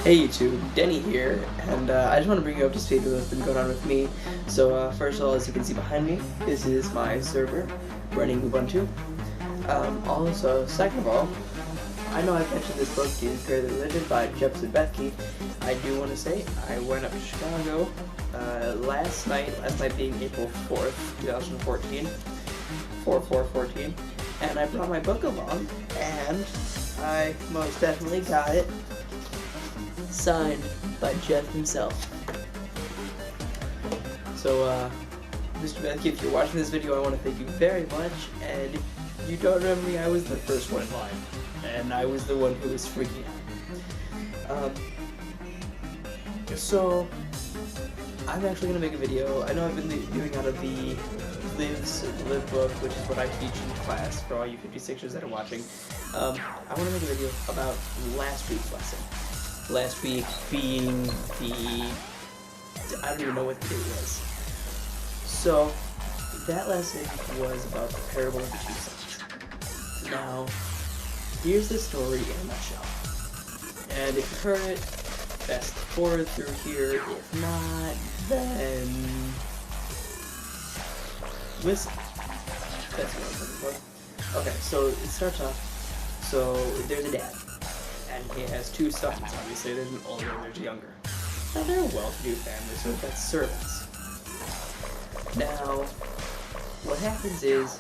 Hey YouTube, Denny here, and I just want to bring you up to speed with what's been going on with me. So first of all, as you can see behind me, this is my server running Ubuntu. Also, second of all, I know I've mentioned this book, is Fairly Religion by Jefferson Bethke. I do want to say I went up to Chicago last night being April 4th, 2014, 4/4/14, and I brought my book along, and I most definitely got it signed by Jeff himself. So, Mr. Bethke, if you're watching this video, I want to thank you very much, and if you don't remember me, I was the first one in line, and I was the one who was freaking out. So, I'm actually going to make a video. I know I've been doing out of the Live book, which is what I teach in class for all you 56ers that are watching. I want to make a video about last week's lesson. Last week being I don't even know what the date was. So, that lesson was about the parable of the two sons. Now, here's the story in a nutshell. And if you heard it, fast forward through here. If not, then listen. That's what I was looking for. Okay, so it starts off. So, there's a dad. And he has two sons, obviously. There's an older and there's a younger. Now, they're a well-to-do family, so they've got servants. Now, what happens is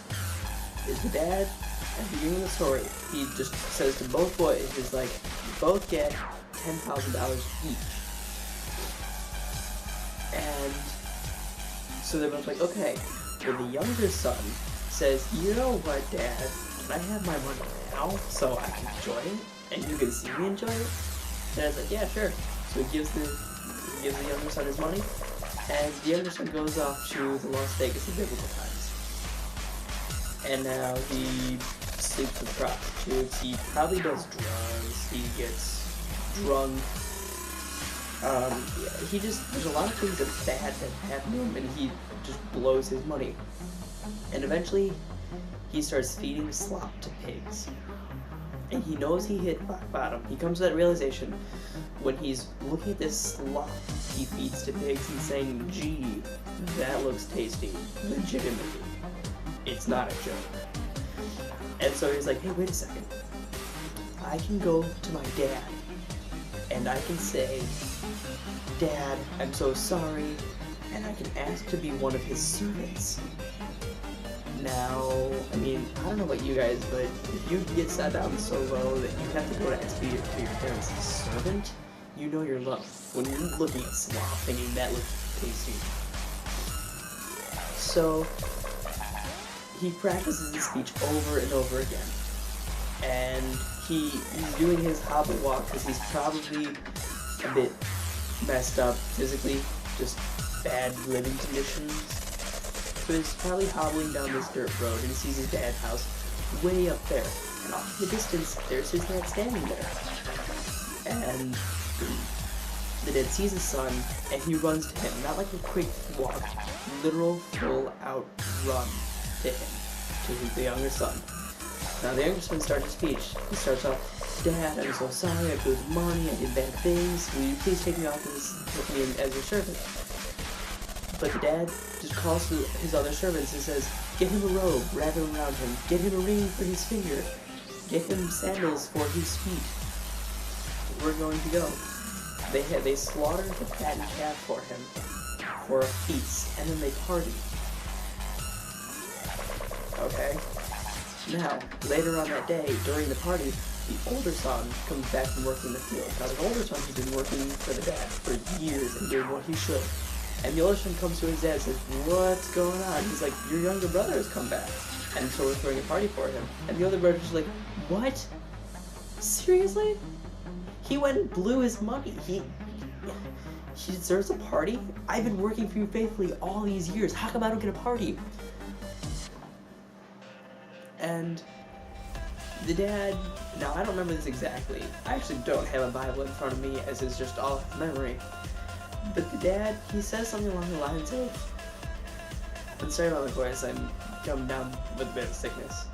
the dad, at the beginning of the story, he just says to both boys, he's like, you both get $10,000 each. And so they're both like, okay. But the younger son says, you know what, Dad, can I have my money now so I can enjoy it? And you can see me enjoy it? And I was like, yeah, sure. So he gives the younger son his money, and the younger son goes off to the Las Vegas in biblical times. And now he sleeps with prostitutes, he probably does drugs, he gets drunk. There's a lot of things that are bad that happen to him, and he just blows his money. And eventually, he starts feeding slop to pigs. And he knows he hit rock bottom. He comes to that realization when he's looking at this slop he feeds to pigs and saying, gee, that looks tasty, legitimately. It's not a joke. And so he's like, hey, wait a second. I can go to my dad and I can say, Dad, I'm so sorry, and I can ask to be one of his servants. Now, I mean, I don't know about you guys, but if you get sat down so low that you have to go to ask to be your parents' servant, you know you're low. When you're looking at slop thinking that looks tasty. So, he practices his speech over and over again. And he's doing his hobble walk because he's probably a bit messed up physically, just bad living conditions. So he's probably hobbling down this dirt road and he sees his dad's house way up there. And off in the distance, there's his dad standing there. And the dad sees his son and he runs to him. Not like a quick walk, literal full out run to him, to the younger son. Now the younger son starts his speech. He starts off, Dad, I'm so sorry, I blew the money, I did bad things. Will you please take me off with me as your servant? But the dad just calls to his other servants and says, get him a robe, wrap it around him, get him a ring for his finger, get him sandals for his feet. We're going to go. They slaughter the fattened calf for him for a feast, and then they party. Okay? Now, later on that day, during the party, the older son comes back from working in the field. Now, the older son has been working for the dad for years and doing what he should. And the older son comes to his dad and says, what's going on? He's like, your younger brother has come back. And so we're throwing a party for him. And the older brother's just like, what? Seriously? He went and blew his money. He deserves a party? I've been working for you faithfully all these years. How come I don't get a party? And the dad, now I don't remember this exactly. I actually don't have a Bible in front of me, as is just all memory. But the dad, he says something along the lines of, I'm sorry about my voice, I'm coming down with a bit of sickness.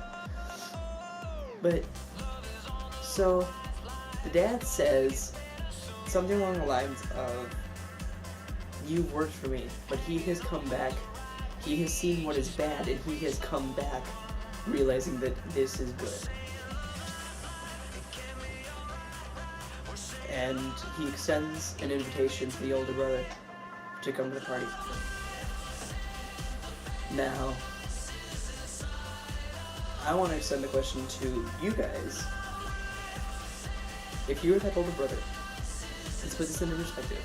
But, so, the dad says, something along the lines of, you've worked for me, but he has come back, he has seen what is bad, and he has come back realizing that this is good. And he extends an invitation to the older brother to come to the party. Now, I want to extend the question to you guys. If you're that older brother, let's put this into perspective.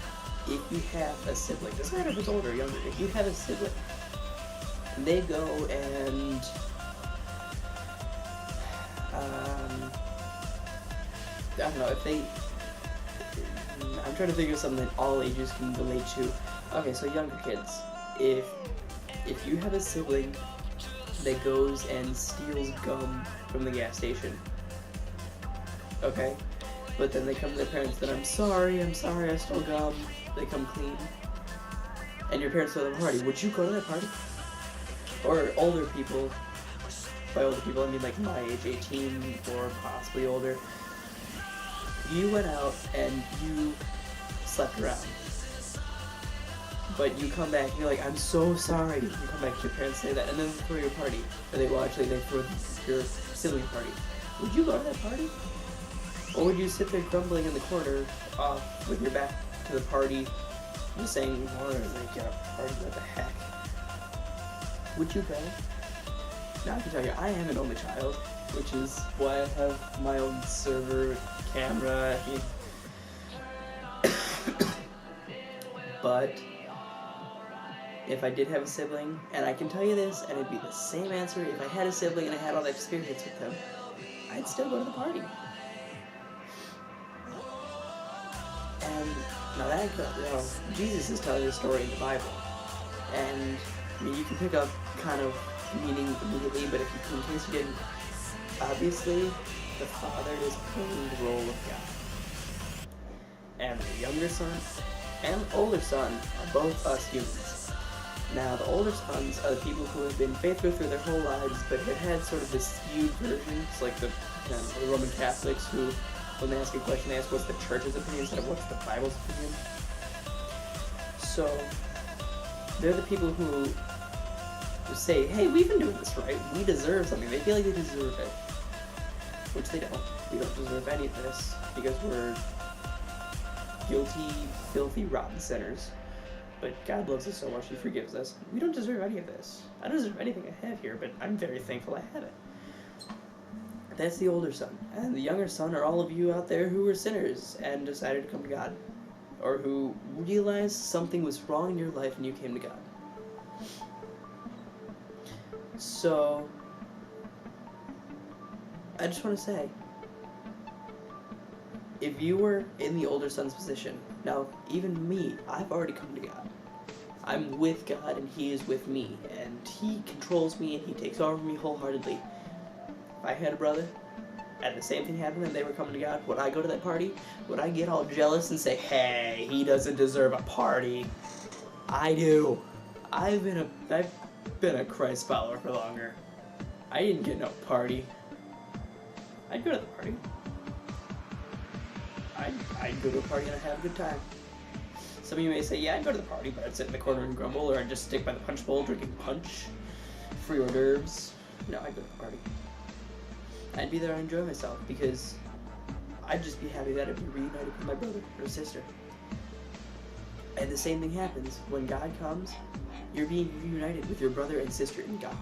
If you have a sibling, doesn't matter if it's older or younger, if you have a sibling, and they go and I don't know, if they, I'm trying to think of something that all ages can relate to. Okay, so younger kids, if you have a sibling that goes and steals gum from the gas station, okay, but then they come to their parents that I'm sorry, I stole gum, they come clean, and your parents throw them a party, would you go to that party? Or older people, by older people I mean like my age, 18 or possibly older, you went out and you slept around, but you come back and you're like, I'm so sorry. You come back to your parents, say that, and then they throw your party. Or they throw your sibling party. Would you go to that party? Or would you sit there grumbling in the corner off with your back to the party, just saying, why are they get a party, what the heck? Would you go? Now I can tell you, I am an only child, which is why I have my own server, camera, but if I did have a sibling, and I can tell you this, and it'd be the same answer, if I had a sibling and I had all that experience with them, I'd still go to the party. And now that, Jesus is telling a story in the Bible, and I mean, you can pick up kind of meaning immediately, but in case you didn't, obviously, the father is playing the role of God. And the younger son and older son are both us humans. Now, the older sons are the people who have been faithful through their whole lives, but have had sort of this skewed version. It's like the Roman Catholics who, when they ask a question, they ask what's the church's opinion instead of what's the Bible's opinion. So, they're the people who say, hey, we've been doing this right, we deserve something. They feel like they deserve it. Which they don't. We don't deserve any of this, because we're guilty, filthy, rotten sinners. But God loves us so much, He forgives us. We don't deserve any of this. I don't deserve anything I have here, but I'm very thankful I have it. That's the older son. And the younger son are all of you out there who were sinners and decided to come to God. Or who realized something was wrong in your life and you came to God. So, I just want to say, if you were in the older son's position, now, even me, I've already come to God. I'm with God and He is with me, and He controls me and He takes over me wholeheartedly. If I had a brother, and the same thing happened and they were coming to God, would I go to that party? Would I get all jealous and say, hey, he doesn't deserve a party? I do. I've been a Christ follower for longer. I didn't get no party. I'd go to the party. I'd go to a party and I'd have a good time. Some of you may say, yeah, I'd go to the party, but I'd sit in the corner and grumble, or I'd just stick by the punch bowl drinking punch, free hors d'oeuvres. No, I'd go to the party. I'd be there and enjoy myself, because I'd just be happy that I'd be reunited with my brother or sister. And the same thing happens when God comes. You're being reunited with your brother and sister in God.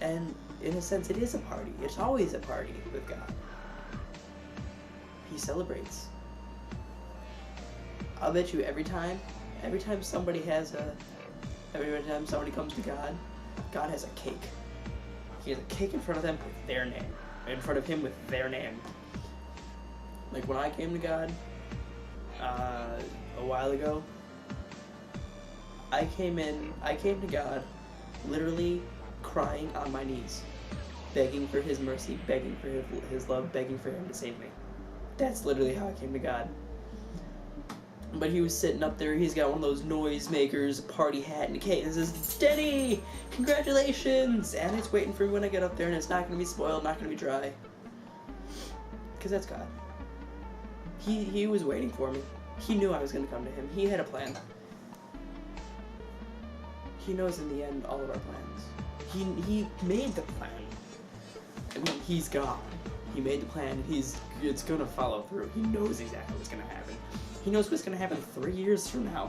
And in a sense, it is a party. It's always a party with God. He celebrates. I'll bet you every time somebody comes to God, God has a cake. He has a cake in front of them with their name. In front of Him with their name. Like when I came to God, a while ago, I came to God literally crying on my knees, begging for His mercy, begging for His love, begging for Him to save me. That's literally how I came to God. But He was sitting up there, He's got one of those noisemakers, a party hat, and a cake, and says, Denny, congratulations! And it's waiting for me when I get up there, and it's not going to be spoiled, not going to be dry. Because that's God. He was waiting for me. He knew I was going to come to him. He had a plan. He knows in the end all of our plans. He made the plan. I mean, he's gone. He made the plan. It's gonna follow through. He knows exactly what's gonna happen. He knows what's gonna happen 3 years from now.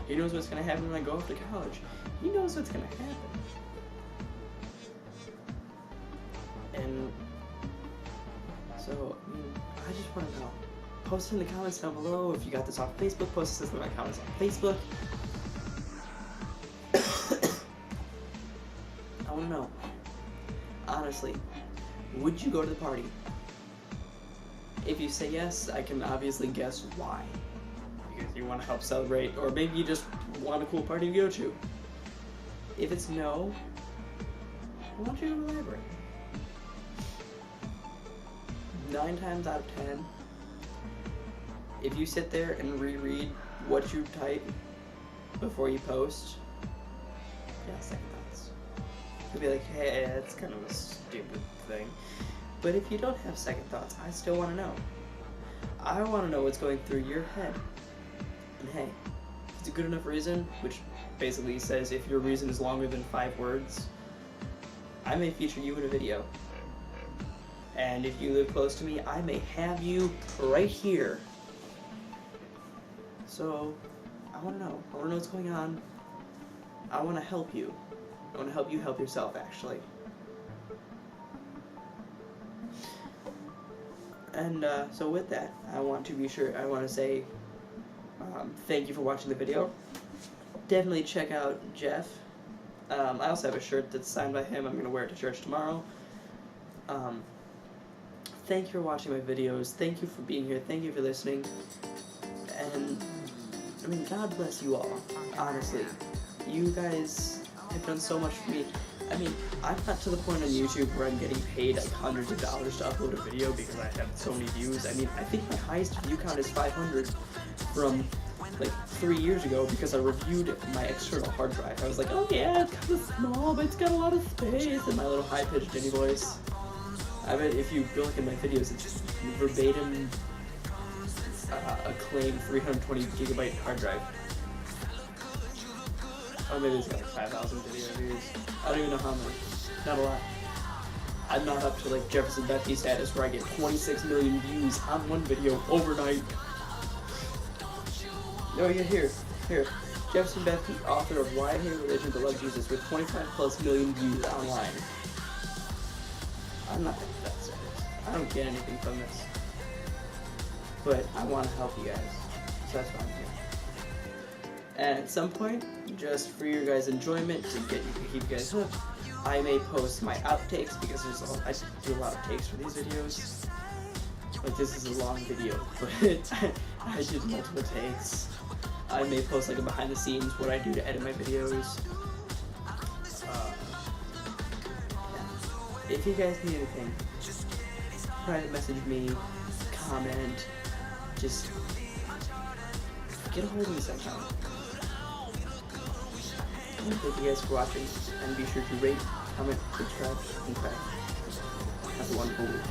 He knows what's gonna happen when I go off to college. He knows what's gonna happen. And so, I mean, I just want to know. Post it in the comments down below. If you got this off Facebook, post this in my comments on Facebook. I want to know. Honestly, would you go to the party? If you say yes, I can obviously guess why. Because you want to help celebrate, or maybe you just want a cool party to go to. If it's no, I want you to elaborate. 9 times out of 10, if you sit there and reread what you type before you post, yeah, second thoughts. You'll be like, hey, that's kind of a stupid thing. But if you don't have second thoughts, I still want to know. I want to know what's going through your head. And hey, if it's a good enough reason, which basically says if your reason is longer than 5 words, I may feature you in a video. And if you live close to me, I may have you right here. So, I want to know. I want to know what's going on. I want to help you. I want to help you help yourself, actually. And so with that, I want to say thank you for watching the video. Definitely check out Jeff. I also have a shirt that's signed by him. I'm going to wear it to church tomorrow. Thank you for watching my videos. Thank you for being here. Thank you for listening. And, I mean, God bless you all. Honestly. You guys have done so much for me. I mean, I'm not to the point on YouTube where I'm getting paid like hundreds of dollars to upload a video because I have so many views. I mean, I think my highest view count is 500 from like 3 years ago because I reviewed my external hard drive. I was like, oh yeah, it's kind of small, but it's got a lot of space, in my little high-pitched Jenny voice. I bet if you go look at my videos, it's verbatim acclaimed 320 gigabyte hard drive. Oh, maybe it's got like 5,000 video views. I don't even know how many. Not a lot. I'm not up to like Jefferson Bethke status where I get 26 million views on one video overnight. No, yeah, here. Jefferson Bethke, author of Why I Hate Religion but Love Jesus, with 25+ million views online. I'm not that serious. I don't get anything from this. But I want to help you guys. So that's why I'm here. And at some point, just for your guys' enjoyment, to keep you guys hooked, I may post my outtakes because I do a lot of takes for these videos. Like, this is a long video, but I did multiple takes. I may post like a behind the scenes, what I do to edit my videos. If you guys need anything, private message me, comment, just get a hold of me sometime. Thank you guys for watching, and be sure to rate, comment, subscribe, and crack. Have a wonderful week.